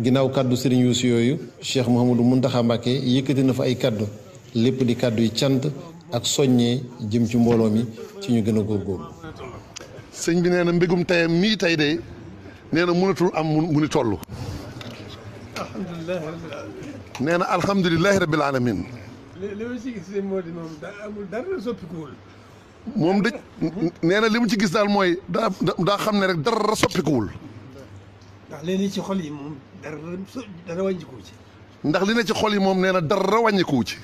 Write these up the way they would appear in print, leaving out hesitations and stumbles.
ginnaaw kàddu Serigne Youssou yooyu Cheikh Mouhamadou Mountakha Mbacké yëkkati na fa ay kàddu lépp di kàddu yi cant ak soññee jëm ci mbooloo mi ci ñu gën a góorgóorlu. sëñ bi nee na mbégum tayam mii tey de nee na mënatul am mu ni toll. nee na alhamdulilahi rabbil alamin. li ma ci gis moo di moom amul dara soppikuwul. moom de nee na li mu ci gis daal mooy daa xam ne rek dara soppikuwul. ndax li ne ci xol yi moom dara wàññikuwu ci. ndax li ne ci xol yi moom nee na dara wàññikuwu ci.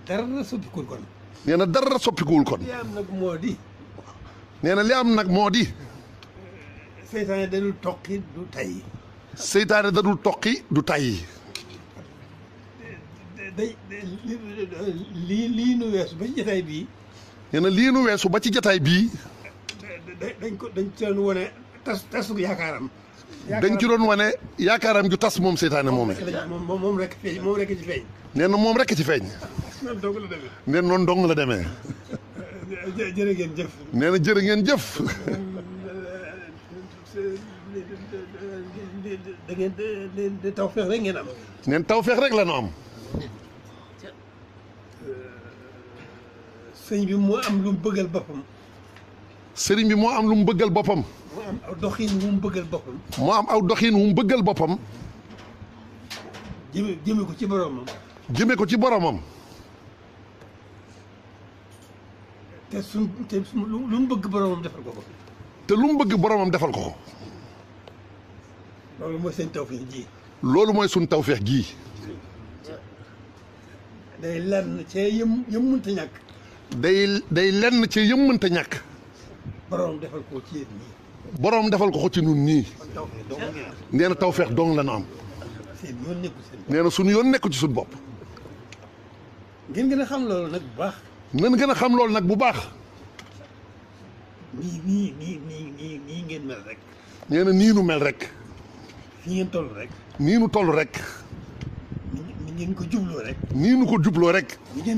dara soppikuwul kon. nee na dara soppikuwul kon. li am nag moo di. nee na li am nag moo di. seytaane dadul toqi du tayyi. seytaane dadul toqi du tayyi. lii nu weesu ba ci jataay bii. nee na lii nu weesu ba ci jataay bii. dañ ci doon wane tasu yaakaaram. dañ ci doon wane yaakaaram ju tas moom seytaane moom moom rek ci feeñ. nee na moom rek ci feeñ. noonu dong la demee. nee na noonu dong la demee. jërë ngeen jëf. nee na jërë ngeen jëf. da ngeen di tawfeex rek ngeen am. neen tawfeex rek la nu am. sëñ bi moo am lu mu bëggal boppam. sëriñ bi moo am lu mu bëggal boppam. moo am aw doxiin wu mu bëggal boppam. moo am aw doxiin wu mu bëggal boppam. jëme ko ci boromam. jëme ko ci boromam. te lu mu bëgg boromam defal ko ko. te lu mu bëgg boromam defal ko ko. loolu mooy seen tawfeex ji. loolu mooy suñ tawfeex gii. day lenn cee yëm mënta ñàkk. day lenn ci yëm mënta ñàkk. boromam defal ko ci yéen ñii. boromam defal ko ci nun nii. tawfeex dong ngeen am. nee na tawfeex dong la nu am. seen yoon nekkul seen. nee na suñu yoon nekku ci suñu bopp. ngeen gën a xam loolu nag bu baax. nan gën a xam loolu nag bu baax. nii ngeen mel rek. nee na nii nu mel rek. fi ngeen toll rek. nii nu toll rek. ni ngeen ko jubloo rek. nii nu ko jubloo rek.